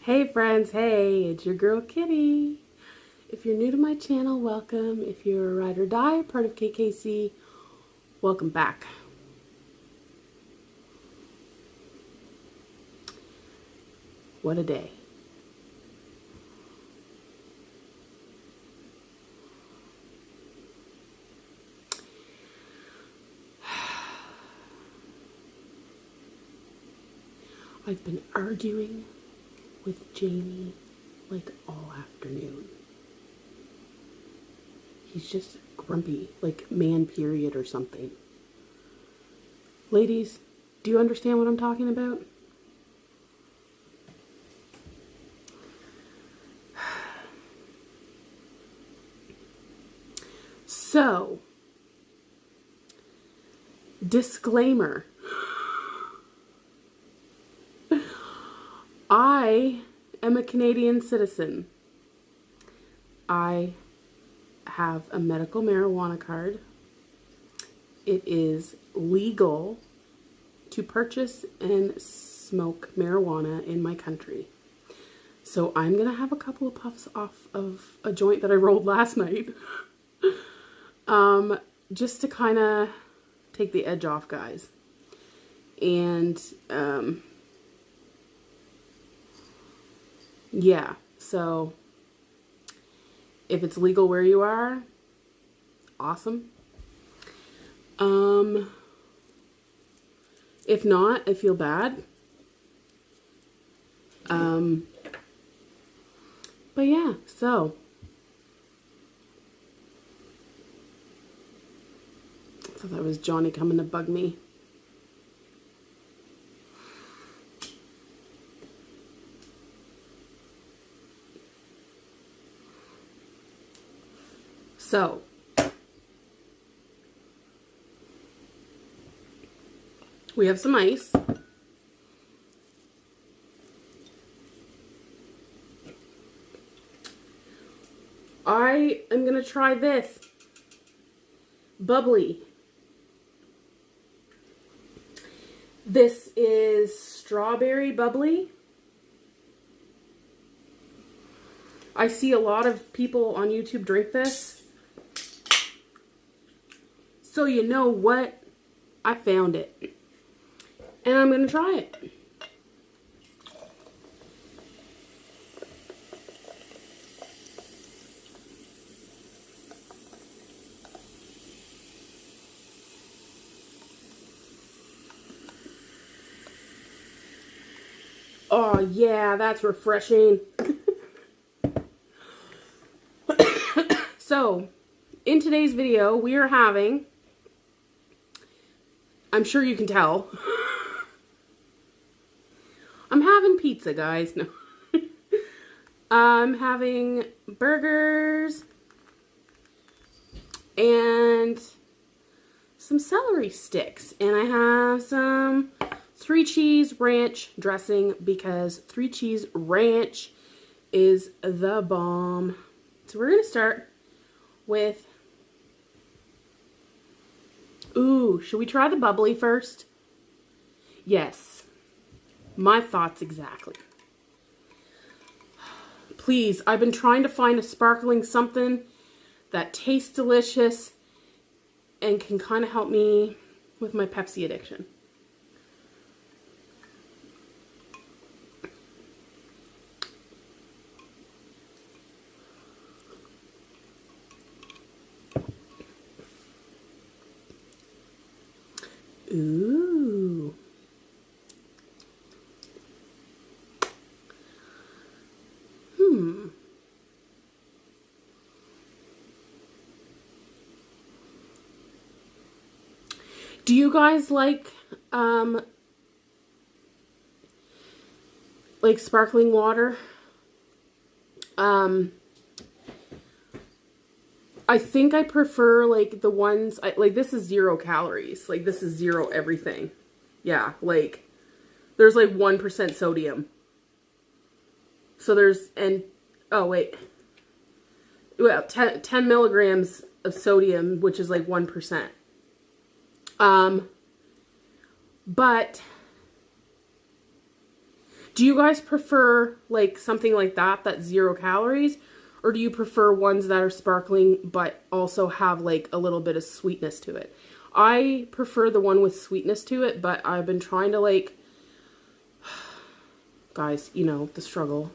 Hey friends, hey, it's your girl Kitty. If you're new to my channel, welcome. If you're a ride or die, part of KKC, welcome back. What a day. I've been arguing with Jamie like all afternoon. He's just grumpy, like man period or something. Ladies, do you understand what I'm talking about? So, disclaimer. I am a Canadian citizen. I have a medical marijuana card. It is legal to purchase and smoke marijuana in my country. So I'm going to have a couple of puffs off of a joint that I rolled last night. Just to kind of take the edge off, guys. And, yeah, so if it's legal where you are, awesome. If not, I feel bad. But yeah, so I thought that was Johnny coming to bug me. So, we have some ice. I am going to try this. Bubbly. This is strawberry bubbly. I see a lot of people on YouTube drink this. So you know what? I found it. And I'm going to try it. Oh yeah, that's refreshing. So, in today's video, we are having, I'm sure you can tell, I'm having pizza, guys. No. I'm having burgers and some celery sticks. And I have some 3 cheese ranch dressing because 3 cheese ranch is the bomb. So we're going to start with, ooh, should we try the bubbly first? Yes. My thoughts exactly. Please, I've been trying to find a sparkling something that tastes delicious and can kind of help me with my Pepsi addiction. Ooh. Do you guys like sparkling water? I think I prefer like the ones, like this is 0 calories. Like this is 0 everything. Yeah, like there's like 1% sodium. So there's, and, oh wait. Well, 10 milligrams of sodium, which is like 1%. But Do you guys prefer like something like that that's 0 calories? Or do you prefer ones that are sparkling but also have like a little bit of sweetness to it? I prefer the one with sweetness to it, but I've been trying to like, guys, you know, the struggle.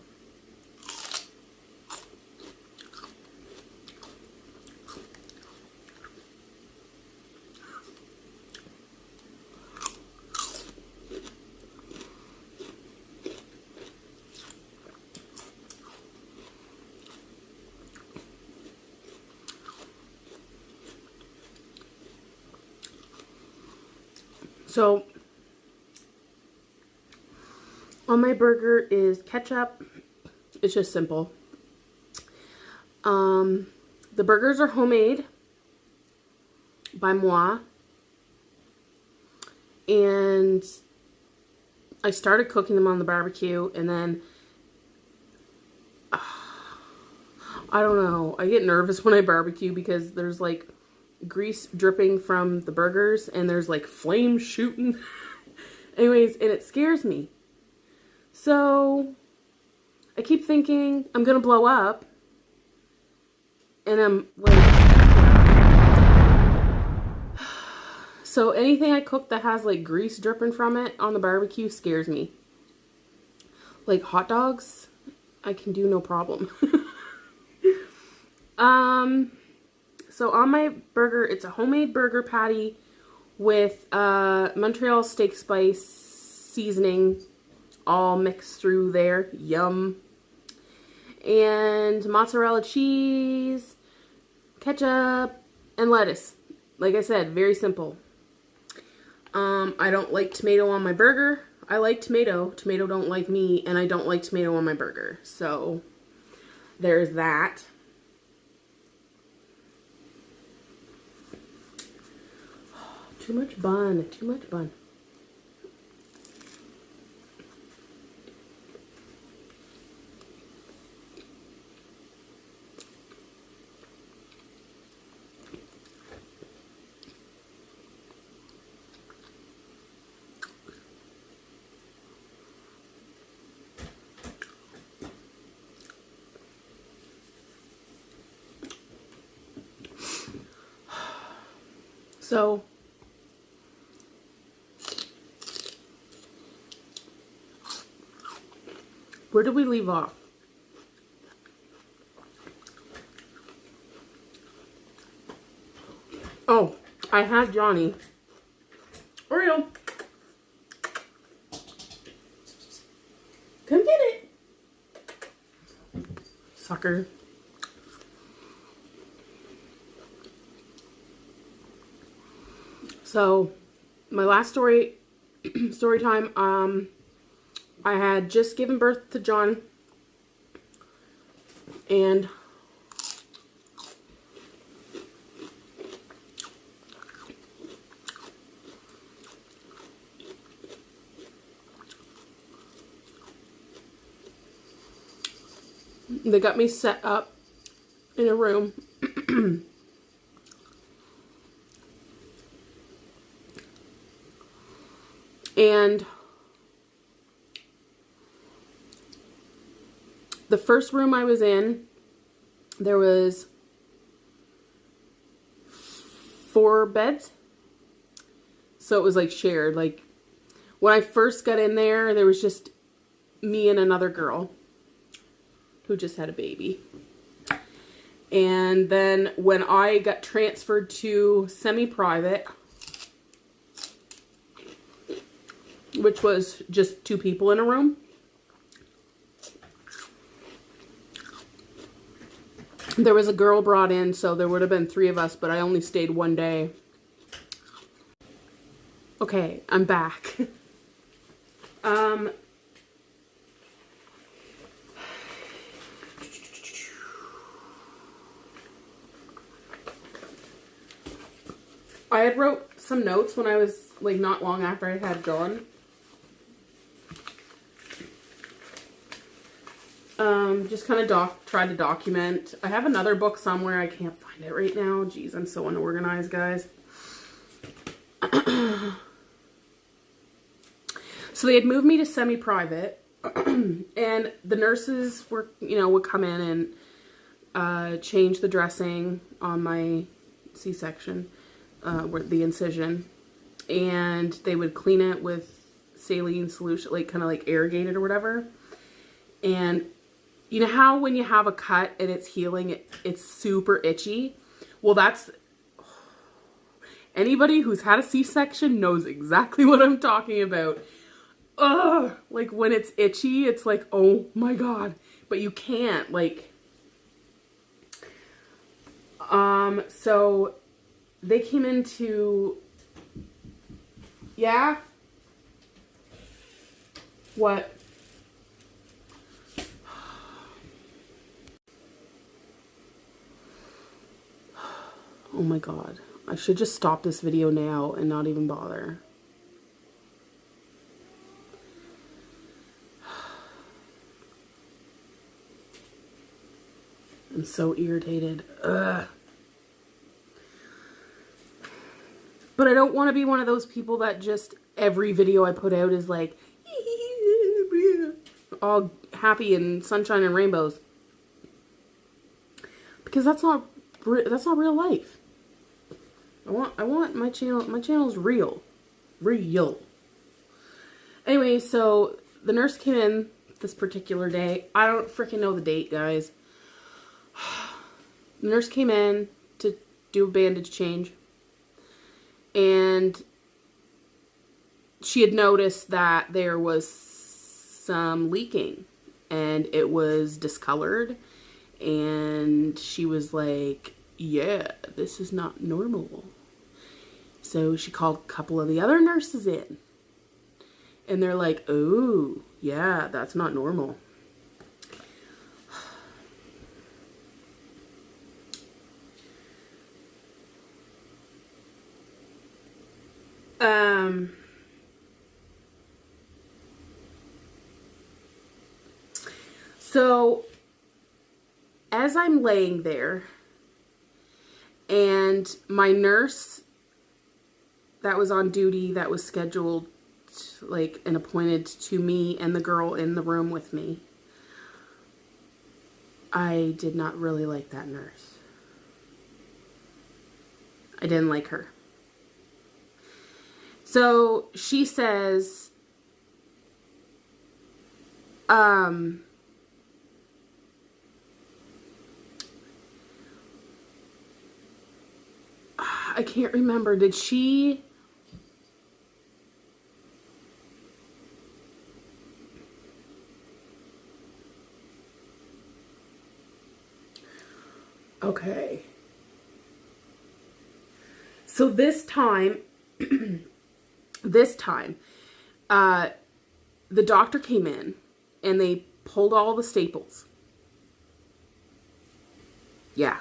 So, on my burger is ketchup. It's just simple. The burgers are homemade by moi. And I started cooking them on the barbecue, and then I don't know. I get nervous when I barbecue because there's like grease dripping from the burgers and there's like flames shooting. Anyways, and it scares me. So I keep thinking I'm gonna blow up, and I'm like, so anything I cook that has like grease dripping from it on the barbecue scares me. Like hot dogs, I can do no problem. So on my burger, it's a homemade burger patty with Montreal steak spice seasoning all mixed through there. Yum. And mozzarella cheese, ketchup, and lettuce. Like I said, very simple. I don't like tomato on my burger. I like tomato. Tomato don't like me, and I don't like tomato on my burger. So there's that. Too much bun, too much bun. So where did we leave off? Oh, I had Johnny. Oreo. Come get it. Sucker. So, my last story time, I had just given birth to John, and they got me set up in a room. And the first room I was in, there was 4 beds. So it was like shared. Like when I first got in there, there was just me and another girl who just had a baby. And then when I got transferred to semi-private, which was just 2 people in a room, there was a girl brought in, so there would have been 3 of us, but I only stayed 1 day. Okay, I'm back. I had wrote some notes when I was, like, not long after I had John. Just kind of tried to document. I have another book somewhere. I can't find it right now. Jeez, I'm so unorganized, guys. So they had moved me to semi-private. And the nurses were, would come in and change the dressing on my C-section, the incision, and they would clean it with saline solution, like kind of like irrigated or whatever. And you know how when you have a cut and it's healing, it's super itchy? Well, that's... Anybody who's had a C-section knows exactly what I'm talking about. Ugh! Like, when it's itchy, it's like, oh my god. But you can't, like... So, they came into... Yeah? What? Oh my god. I should just stop this video now and not even bother. I'm so irritated. Ugh. But I don't want to be one of those people that just every video I put out is like all happy and sunshine and rainbows. Because that's not real life. I want my channel's real. Real. Anyway, so the nurse came in this particular day. I don't freaking know the date, guys. The nurse came in to do a bandage change. And she had noticed that there was some leaking. And it was discolored. And she was like, yeah, this is not normal. So she called a couple of the other nurses in. And they're like, oh, yeah, that's not normal. So, as I'm laying there, and my nurse that was on duty, that was scheduled, like, and appointed to me and the girl in the room with me, I did not really like that nurse. I didn't like her. So, she says, I can't remember. Did she... Okay. So this time, the doctor came in and they pulled all the staples. Yeah.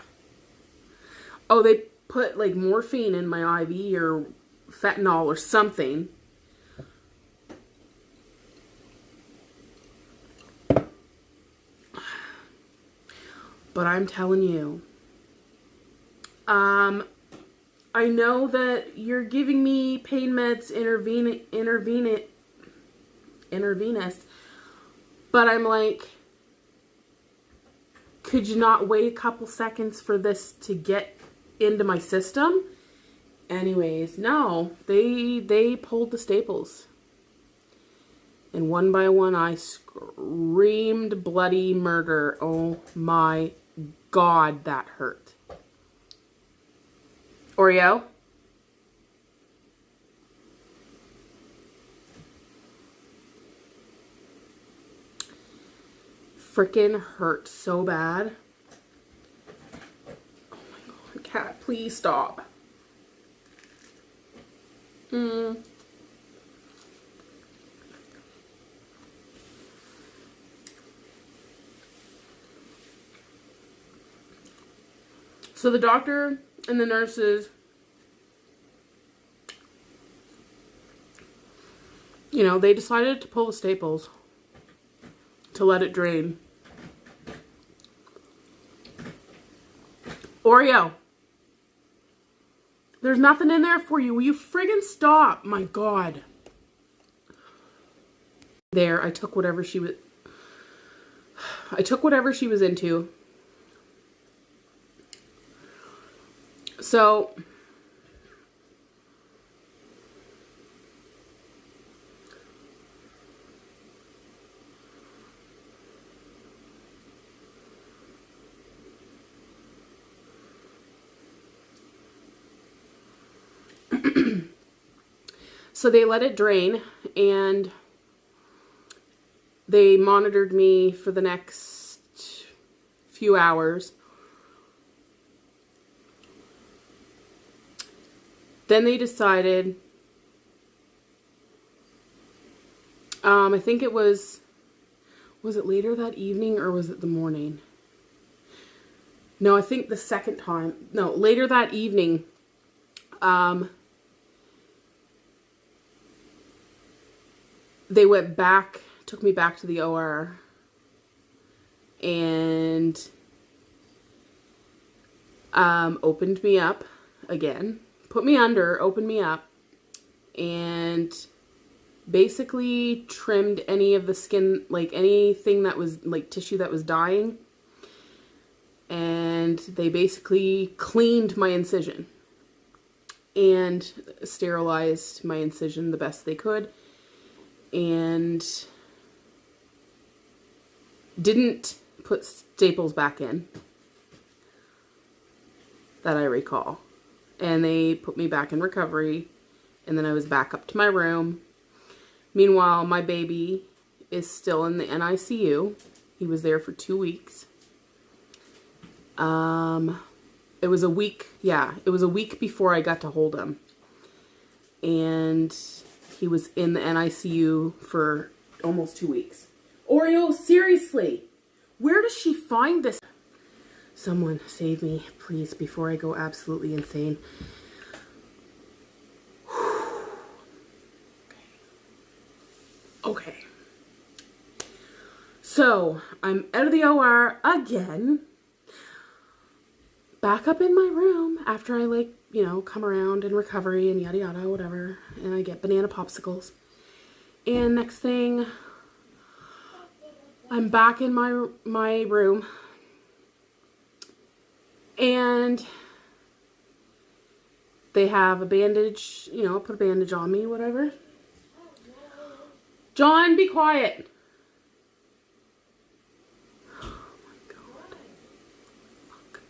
Oh, they put like morphine in my IV or fentanyl or something. But I'm telling you, I know that you're giving me pain meds intravenous, but I'm like, could you not wait a couple seconds for this to get into my system? Anyways, no, they pulled the staples. And one by one, I screamed bloody murder. Oh my God, that hurt. Oreo? Frickin' hurt so bad. Oh my God, cat, please stop. So the doctor and the nurses, you know, they decided to pull the staples to let it drain. Oreo, there's nothing in there for you. Will you friggin' stop? My God. there. I took whatever she was into. So so they let it drain, and they monitored me for the next few hours. Then they decided, I think it was it later that evening or was it the morning? No, I think the second time. No, later that evening, they went back, took me back to the OR, and opened me up again, put me under, opened me up, and basically trimmed any of the skin, like anything that was like tissue that was dying, and they basically cleaned my incision and sterilized my incision the best they could, and didn't put staples back in, that I recall. And they put me back in recovery, and then I was back up to my room. Meanwhile, my baby is still in the NICU. He was there for 2 weeks. It was a week, it was a week before I got to hold him. And he was in the NICU for almost 2 weeks. Oreo, seriously, where does she find this? Someone save me, please, before I go absolutely insane. Okay. So, I'm out of the OR again. Back up in my room after I, like, you know, come around in recovery and yada yada, whatever. And I get banana popsicles. And next thing, I'm back in my room. And they have a bandage, you know, put a bandage on me, whatever. John, be quiet. Oh my God. Fuck.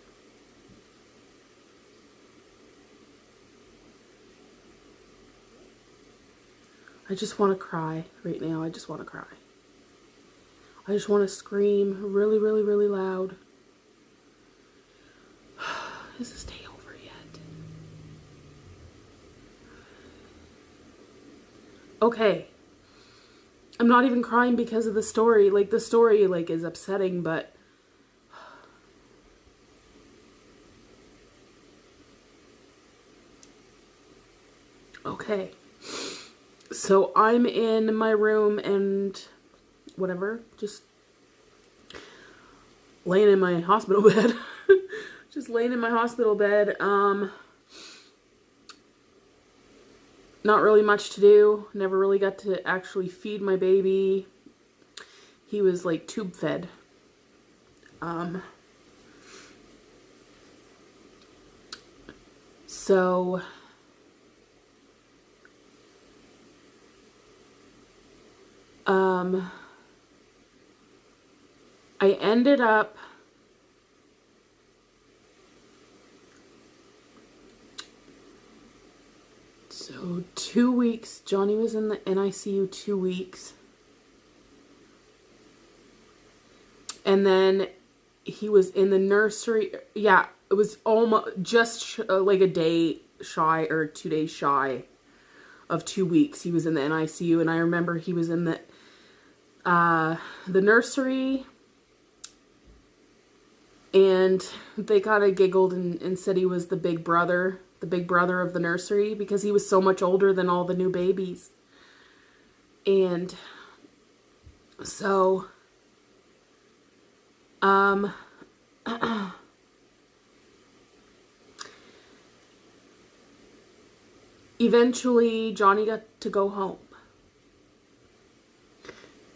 I just want to cry right now. I just want to cry. I just want to scream really, really, really loud. Is this day over yet? Okay. I'm not even crying because of the story. Like, the story, like, is upsetting, but okay. So I'm in my room and whatever, just laying in my hospital bed. Just laying in my hospital bed. Not really much to do. Never really got to actually feed my baby. He was like tube fed. So I ended up so 2 weeks. Johnny was in the NICU 2 weeks. And then he was in the nursery. Yeah, it was almost just like a day shy or 2 days shy of 2 weeks. He was in the NICU, and I remember he was in the nursery, and they kind of giggled and said he was the big brother of the nursery because he was so much older than all the new babies. And so eventually Johnny got to go home.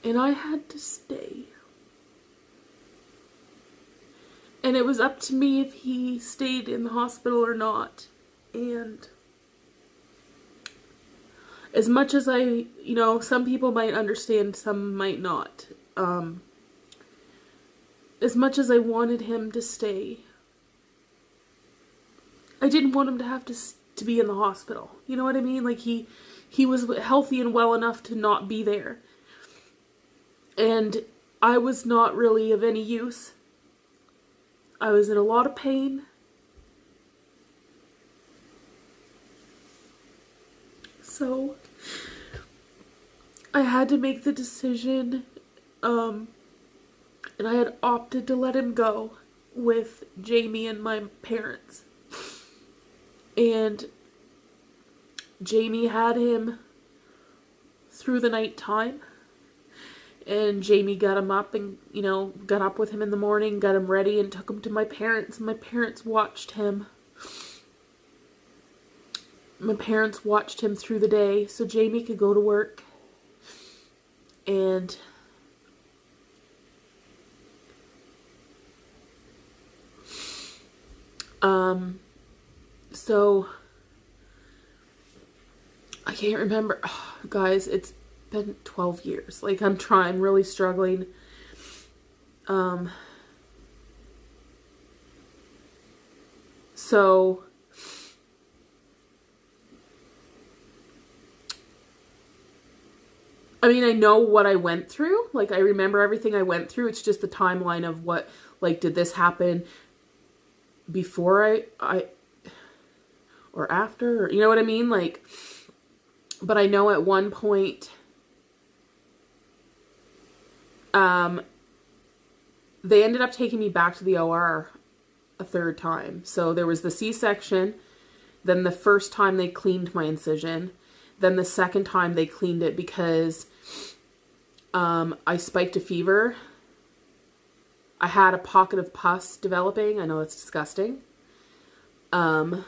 And I had to stay. And it was up to me if he stayed in the hospital or not. And as much as some people might understand, some might not. As much as I wanted him to stay, I didn't want him to have to be in the hospital. You know what I mean? Like, he was healthy and well enough to not be there. And I was not really of any use. I was in a lot of pain. So I had to make the decision, and I had opted to let him go with Jamie and my parents. And Jamie had him through the night time. And Jamie got him up and, got up with him in the morning, got him ready and took him to my parents. And my parents watched him. My parents watched him through the day so Jamie could go to work. And so I can't remember. Oh, guys, it's been 12 years. Like, I'm really struggling. So I mean, I know what I went through. Like, I remember everything I went through. It's just the timeline of what, like, did this happen before I or after? Or, you know what I mean? Like, but I know at one point, they ended up taking me back to the OR a third time. So there was the C-section, then the first time they cleaned my incision, then the second time they cleaned it because I spiked a fever. I had a pocket of pus developing. I know it's disgusting. I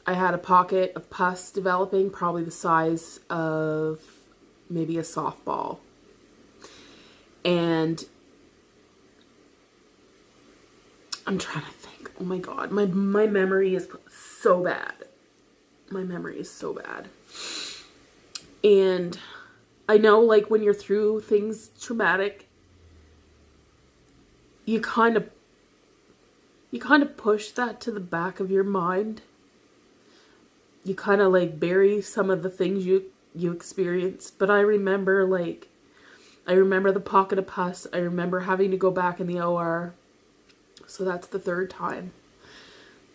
had a pocket of pus developing, probably the size of maybe a softball. And I'm trying to think. Oh my God, my memory is so bad. My memory is so bad. And I know, like, when you're through things traumatic, you kind of push that to the back of your mind. You kind of, like, bury some of the things you experienced. But I remember, like, the pocket of pus. I remember having to go back in the OR. So that's the third time.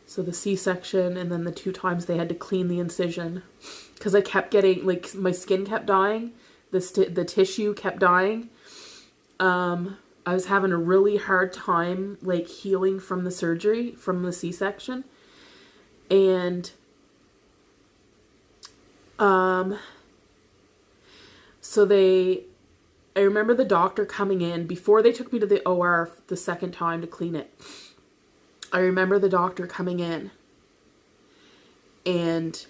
So the C-section, and then the 2 times they had to clean the incision. Because I kept getting, like, my skin kept dying. The tissue kept dying. I was having a really hard time, like, healing from the surgery, from the C-section. And, so I remember the doctor coming in before they took me to the OR the second time to clean it. I remember the doctor coming in and,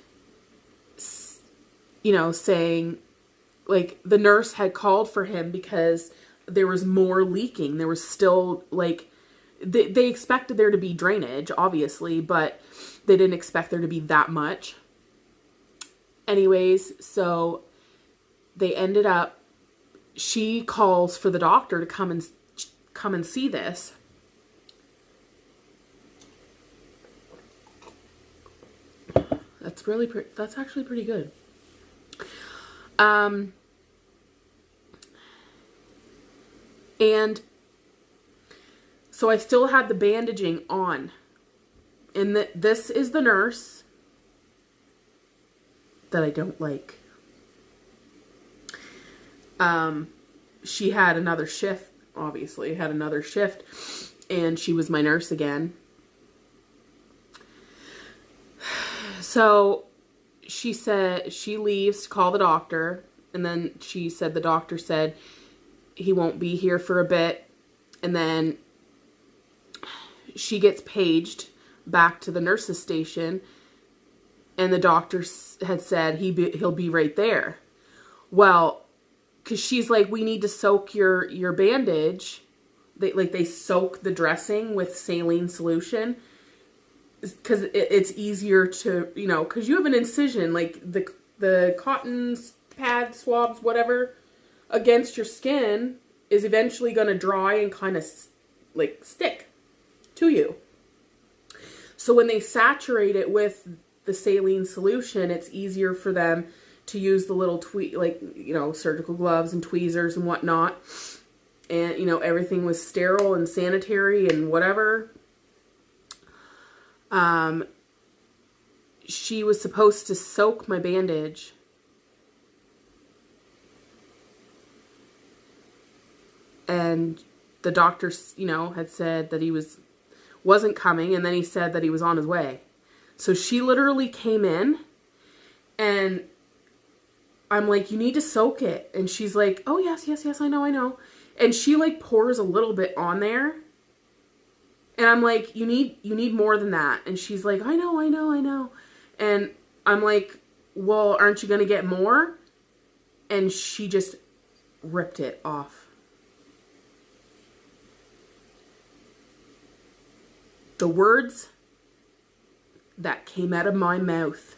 saying, like, the nurse had called for him because there was more leaking. There was still, like, they expected there to be drainage, obviously, but they didn't expect there to be that much. Anyways, so they ended up, she calls for the doctor to come and see this. That's actually pretty good. And so I still had the bandaging on. And this is the nurse that I don't like. She had another shift, obviously, and she was my nurse again. So she said she leaves to call the doctor, and then she said the doctor said he won't be here for a bit, and then she gets paged back to the nurse's station, and the doctor had said he'll be right there. Well, because she's like, we need to soak your bandage. They soak the dressing with saline solution because it's easier to, you know, because you have an incision, like the cotton pad swabs, whatever, against your skin is eventually going to dry and kind of like stick to you. So when they saturate it with the saline solution, it's easier for them to use the little surgical gloves and tweezers and whatnot. And, you know, everything was sterile and sanitary and whatever. She was supposed to soak my bandage. And the doctor, you know, had said that he wasn't coming, and then he said that he was on his way. So she literally came in, and I'm like, you need to soak it. And she's like, oh, yes, I know. And she like pours a little bit on there. And I'm like, you need more than that. And she's like, I know. And I'm like, well, aren't you going to get more? And she just ripped it off. The words that came out of my mouth.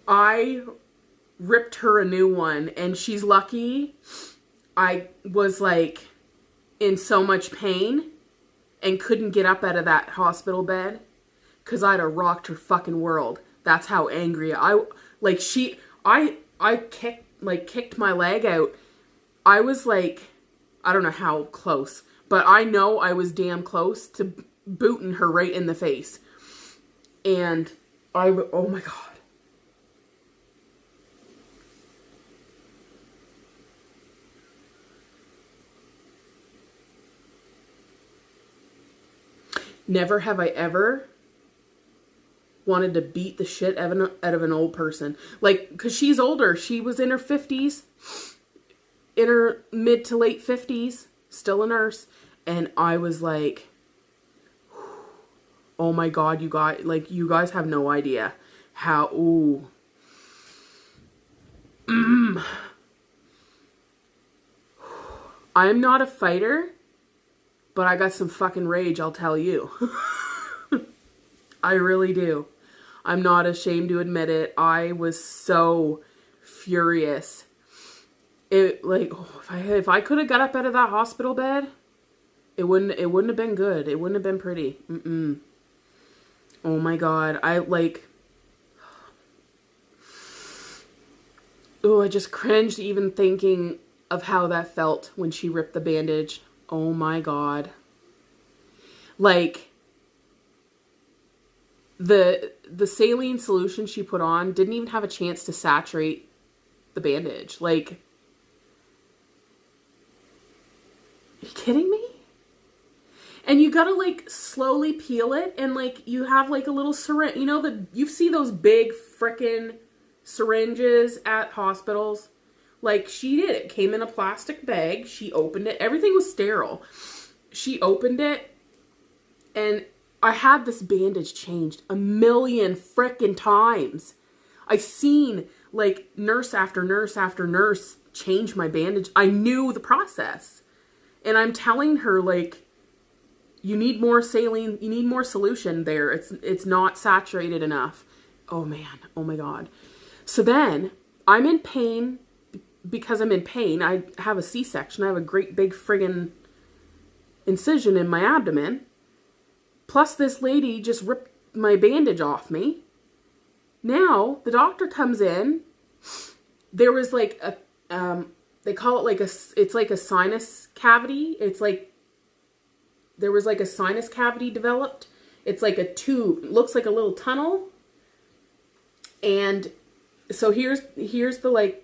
I ripped her a new one, and she's lucky I was like in so much pain and couldn't get up out of that hospital bed because I'd have rocked her fucking world. That's how angry I kicked my leg out. I was like, I don't know how close, but I know I was damn close to booting her right in the face. And oh my God. Never have I ever wanted to beat the shit out of an old person. Like, because she's older. She was in her 50s. In her mid to late 50s. Still a nurse. And I was like, oh my God, you guys have no idea how, ooh. I'm not a fighter, but I got some fucking rage, I'll tell you. I really do. I'm not ashamed to admit it. I was so furious. If I could have got up out of that hospital bed, it wouldn't have been good. It wouldn't have been pretty. Oh my God. I just cringed even thinking of how that felt when she ripped the bandage. Oh my God. Like, the saline solution she put on didn't even have a chance to saturate the bandage. Like, are you kidding me? And you gotta like slowly peel it, and like you have like a little syringe. You know, you see those big frickin' syringes at hospitals? Like, she did. It came in a plastic bag. She opened it. Everything was sterile. She opened it, and I had this bandage changed 1,000,000 frickin' times. I seen like nurse after nurse after nurse change my bandage. I knew the process. And I'm telling her, like, you need more saline, you need more solution there. It's not saturated enough. Oh man, oh my God. So then I'm in pain. Because I'm in pain, I have a C-section. I have a great big friggin' incision in my abdomen. Plus this lady just ripped my bandage off me. Now the doctor comes in. There was like a, they call it like it's like a sinus cavity. It's like, there was like a sinus cavity developed. It's like a tube. It looks like a little tunnel. And so here's the like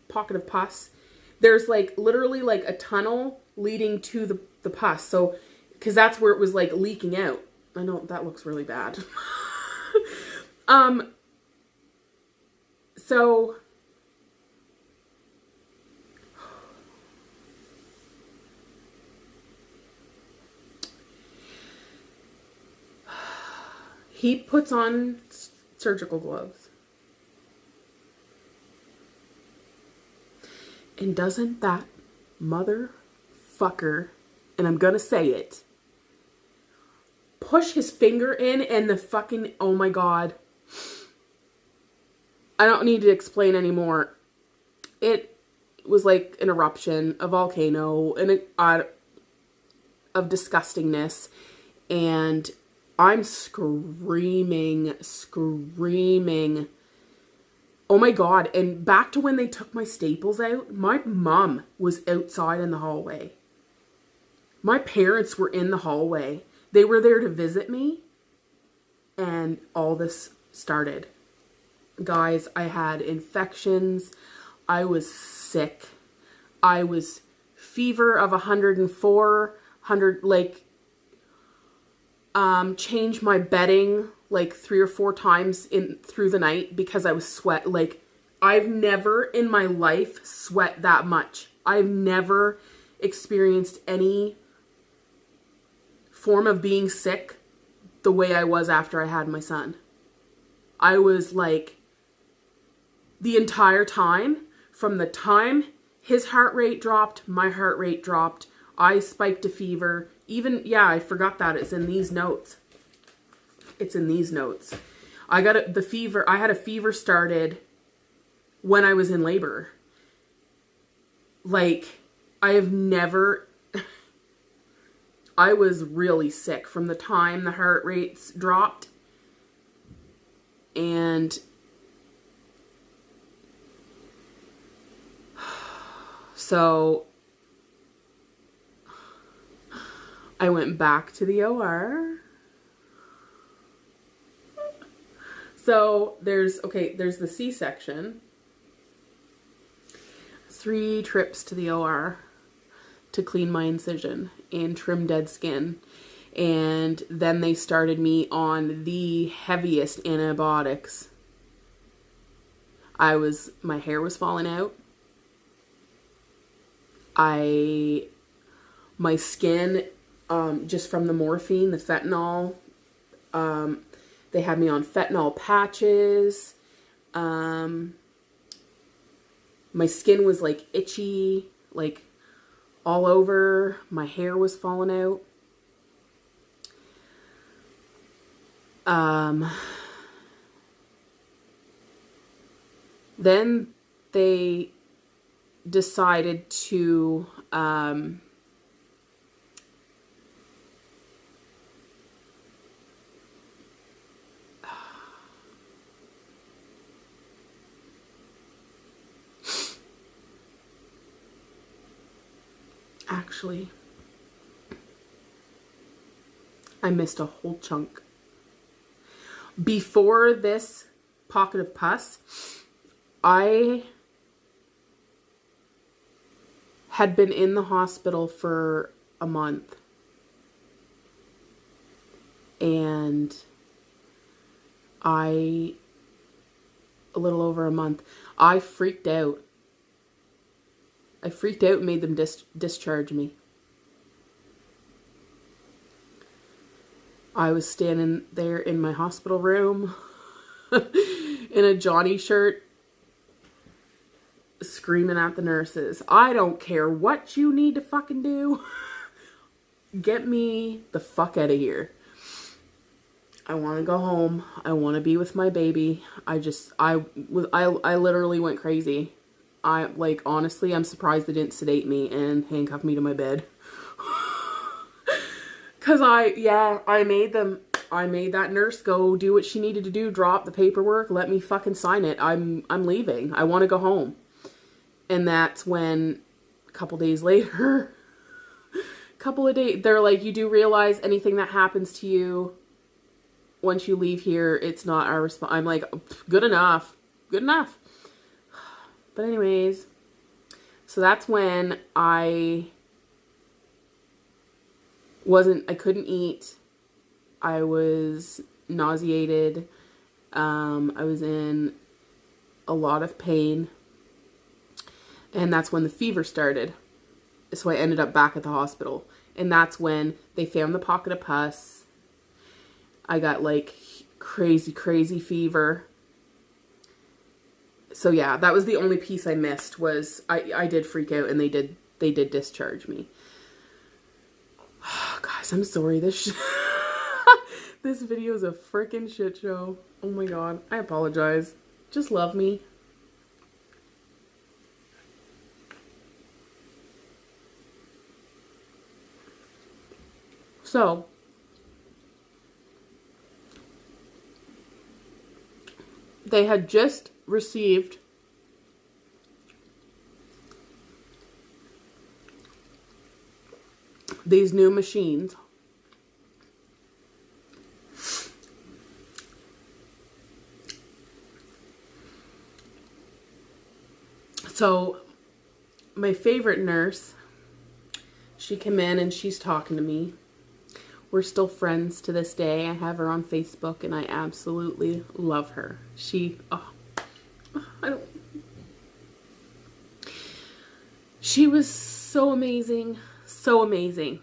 pocket of pus. There's like literally like a tunnel leading to the pus. So, because that's where it was like leaking out. I know that looks really bad. So he puts on surgical gloves. And doesn't that motherfucker, and I'm gonna say it, push his finger in and the fucking, oh my God. I don't need to explain anymore. It was like an eruption, a volcano, of disgustingness. And I'm screaming. Oh my God. And back to when they took my staples out, my mom was outside in the hallway. My parents were in the hallway. They were there to visit me. And all this started. Guys, I had infections. I was sick. I was fever of 104, changed my bedding like 3 or 4 times through the night because I was sweat. Like, I've never in my life sweat that much. I've never experienced any form of being sick the way I was after I had my son. I was like, the entire time, from the time his heart rate dropped, my heart rate dropped, I spiked a fever. Even, yeah, I forgot that. It's in these notes. It's in these notes. I had a fever started when I was in labor. Like, I have never, I was really sick from the time the heart rates dropped. And so I went back to the OR. So there's the C-section. 3 trips to the OR to clean my incision and trim dead skin. And then they started me on the heaviest antibiotics. My hair was falling out. My skin, just from the morphine, the fentanyl, they had me on fentanyl patches. My skin was like itchy, like all over. My hair was falling out. Then they decided to actually, I missed a whole chunk. Before this pocket of pus, I had been in the hospital for a month. And a little over a month, I freaked out. And made them discharge me. I was standing there in my hospital room in a Johnny shirt, screaming at the nurses, I don't care what you need to fucking do. Get me the fuck out of here. I want to go home. I want to be with my baby. I literally went crazy. Honestly, I'm surprised they didn't sedate me and handcuff me to my bed. Cause I made that nurse go do what she needed to do, drop the paperwork, let me fucking sign it. I'm leaving. I want to go home. And that's when a couple days later, they're like, you do realize anything that happens to you once you leave here, it's not our response. I'm like, good enough. But anyways, so that's when I couldn't eat. I was nauseated. I was in a lot of pain. And that's when the fever started. So I ended up back at the hospital. And that's when they found the pocket of pus. I got crazy, crazy fever. So yeah, that was the only piece I missed, was I did freak out, and they did discharge me. Oh, guys, I'm sorry. This video is a freaking shit show. Oh my god, I apologize. Just love me. So, they had just received these new machines. So, my favorite nurse, she came in and she's talking to me. We're still friends to this day. I have her on Facebook and I absolutely love her. She was so amazing. So amazing.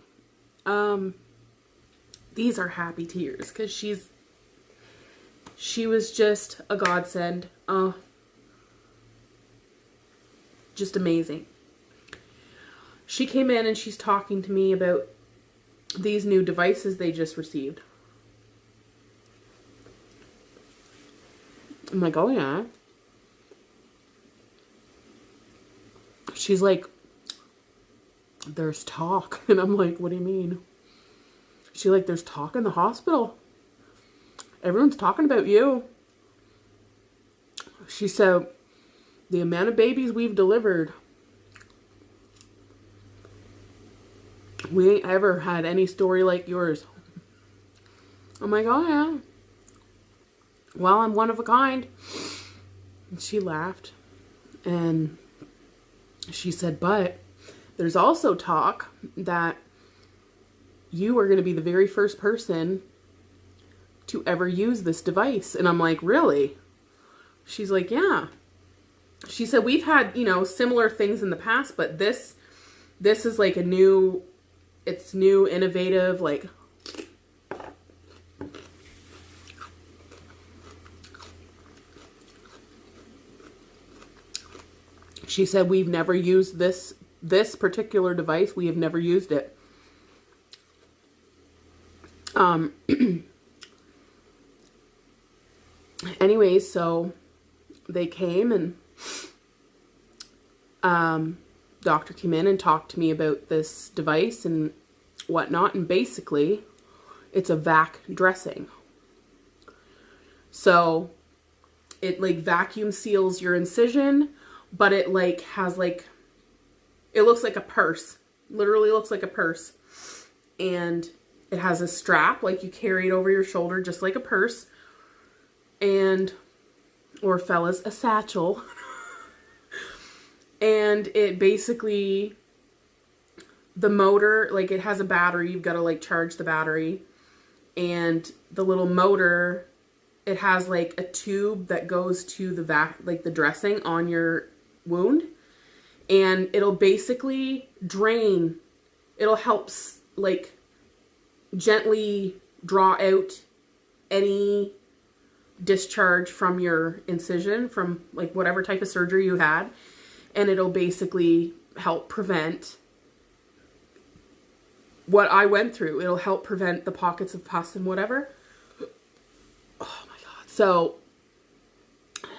These are happy tears because she was just a godsend. Just amazing. She came in and she's talking to me about these new devices they just received. I'm like, oh yeah. She's like, there's talk. And I'm like, what do you mean? She's like, there's talk in the hospital. Everyone's talking about you. She said, the amount of babies we've delivered, we ain't ever had any story like yours. I'm like, oh yeah. Well, I'm one of a kind. And she laughed. And she said, but there's also talk that you are going to be the very first person to ever use this device. And I'm like, really? She's like, yeah. She said, we've had, similar things in the past, but this is like it's new, innovative, like, she said, we've never used this particular device. We have never used it. Anyways, so they came and doctor came in and talked to me about this device and whatnot, and basically it's a vac dressing. So it like vacuum seals your incision, but it like has like, it looks like a purse, literally looks like a purse, and it has a strap, like you carry it over your shoulder just like a purse, and, or fellas, a satchel. And it basically, the motor, like it has a battery, you've got to like charge the battery, and the little motor, it has like a tube that goes to the like the dressing on your wound, and it'll basically drain, it'll help like gently draw out any discharge from your incision, from like whatever type of surgery you had. And it'll basically help prevent what I went through. It'll help prevent the pockets of pus and whatever. Oh my god. So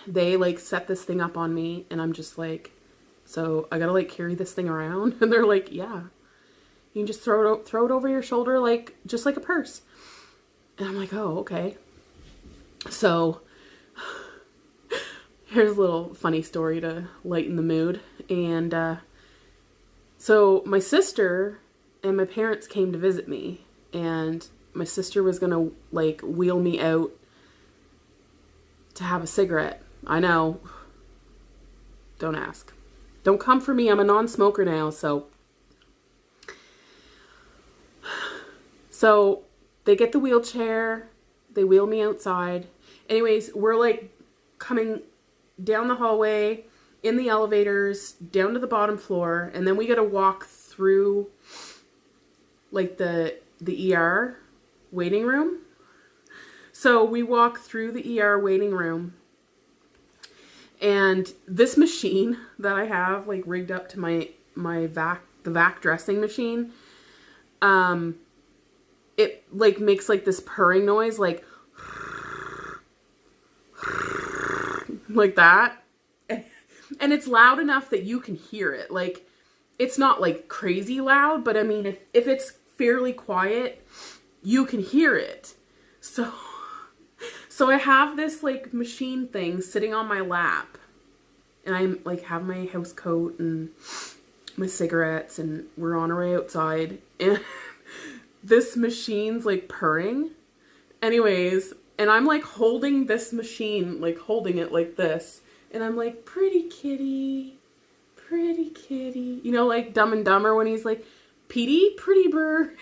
they like set this thing up on me, and I'm just like, so I gotta like carry this thing around? And they're like, yeah. You can just throw it over your shoulder, like just like a purse. And I'm like, oh, okay. So here's a little funny story to lighten the mood. And so my sister and my parents came to visit me, and my sister was gonna like wheel me out to have a cigarette. I know. Don't ask. Don't come for me. I'm a non-smoker now, so they get the wheelchair, they wheel me outside. Anyways, we're like coming down the hallway, in the elevators, down to the bottom floor, and then we gotta walk through like the ER waiting room. So we walk through the ER waiting room, and this machine that I have like rigged up to the vac dressing machine, it like makes like this purring noise, like that. And it's loud enough that you can hear it. Like, it's not like crazy loud, but I mean, if it's fairly quiet, you can hear it. So I have this like machine thing sitting on my lap, and I'm like have my house coat and my cigarettes, and we're on our way outside, and this machine's like purring. Anyways, and I'm like holding this machine, like holding it like this, and I'm like, pretty kitty, pretty kitty. You know, like Dumb and Dumber when he's like, Petey, pretty bird.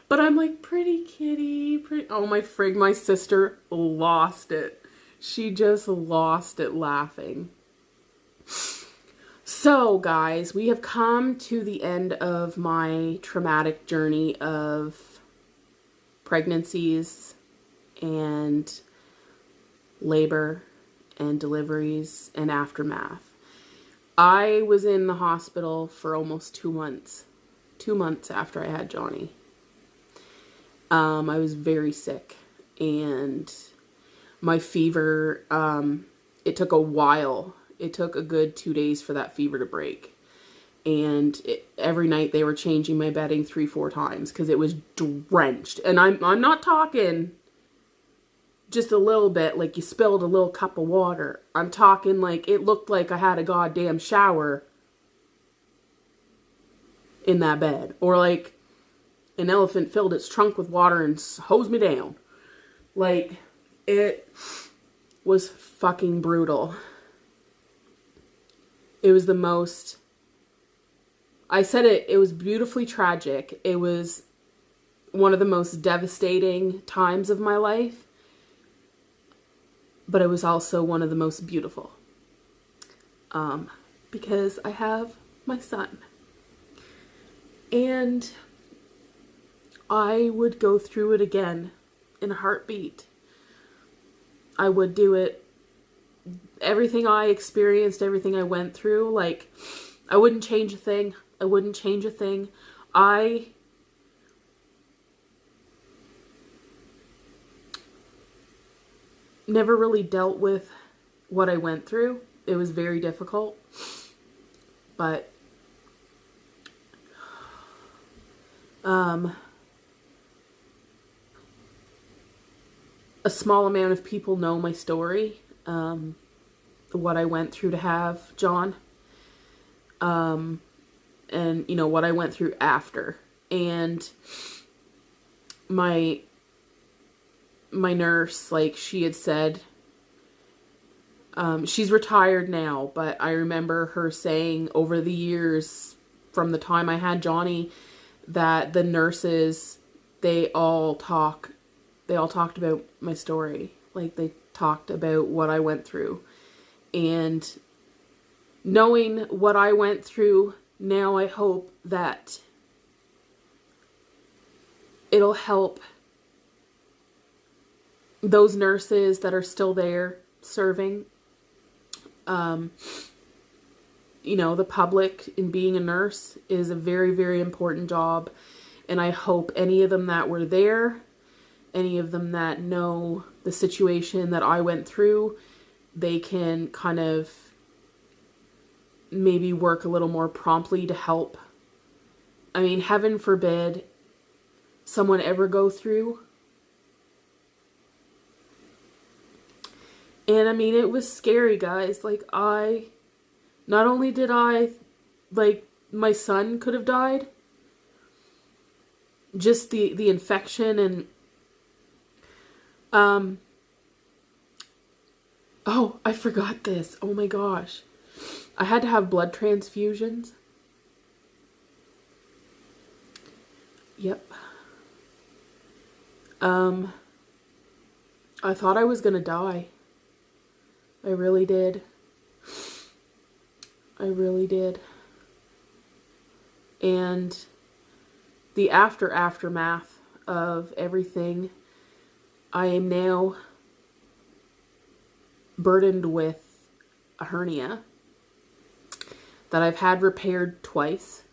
But I'm like, pretty kitty, pretty. Oh my frig, my sister lost it. She just lost it laughing. So guys, we have come to the end of my traumatic journey of pregnancies and labor and deliveries and aftermath. I was in the hospital for almost 2 months. 2 months after I had Johnny. I was very sick, and my fever, it took a while. It took a good 2 days for that fever to break. And every night they were changing my bedding 3-4 times because it was drenched. And I'm not talking just a little bit, like you spilled a little cup of water. I'm talking like it looked like I had a goddamn shower in that bed. Or like an elephant filled its trunk with water and hosed me down. Like, it was fucking brutal. It was the most... I said it was beautifully tragic. It was one of the most devastating times of my life. But it was also one of the most beautiful. Because I have my son. And I would go through it again in a heartbeat. I would do it. Everything I experienced, everything I went through, like, I wouldn't change a thing. I wouldn't change a thing. I never really dealt with what I went through. It was very difficult. But a small amount of people know my story, what I went through to have John, and, you know, what I went through after. And my nurse, like, she had said, she's retired now, but I remember her saying over the years, from the time I had Johnny, that the nurses, they all talked about my story. Like, they talked about what I went through. And knowing what I went through, now I hope that it'll help those nurses that are still there serving. You know, the public in being a nurse is a very, very important job. And I hope any of them that were there, any of them that know the situation that I went through, they can kind of maybe work a little more promptly to help. I mean, heaven forbid someone ever go through. And I mean, it was scary, guys. Like, not only did like, my son could have died, just the infection and, oh, I forgot this. Oh my gosh. I had to have blood transfusions. Yep. I thought I was gonna die. I really did. I really did. And the aftermath of everything, I am now burdened with a hernia that I've had repaired twice.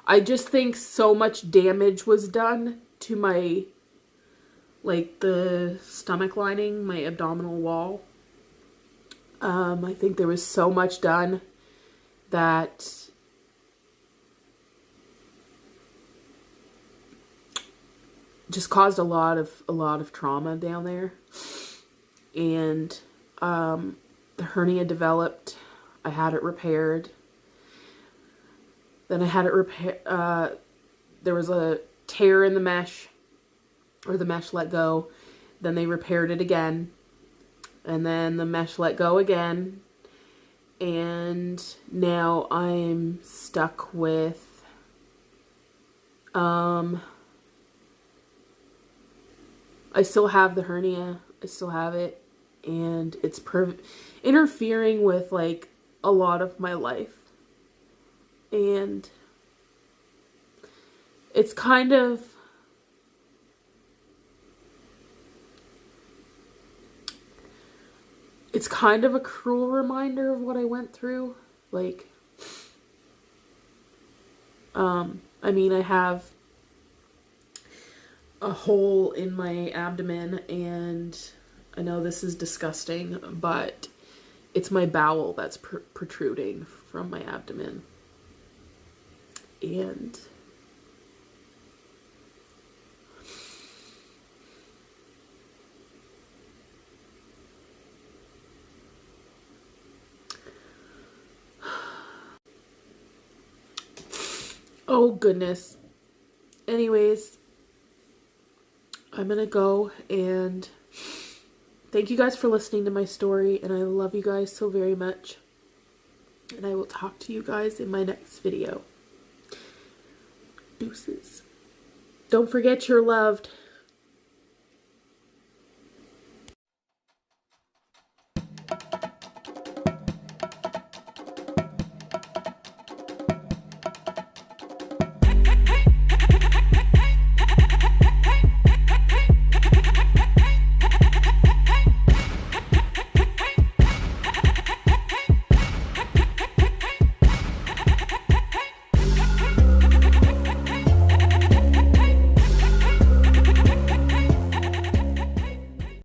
I just think so much damage was done to my, like, the stomach lining, my abdominal wall. I think there was so much done that just caused a lot of trauma down there. And the hernia developed. I had it repaired. Then I had it there was a tear in the mesh, or the mesh let go. Then they repaired it again. And then the mesh let go again. And now I'm stuck with, I still have the hernia. I still have it. And it's interfering with, like, a lot of my life. And it's kind of, a cruel reminder of what I went through. Like, I mean, I have a hole in my abdomen, and I know this is disgusting, but it's my bowel that's protruding from my abdomen. And oh goodness. Anyways, I'm gonna go, and thank you guys for listening to my story, and I love you guys so very much. And I will talk to you guys in my next video. Deuces. Don't forget you're loved.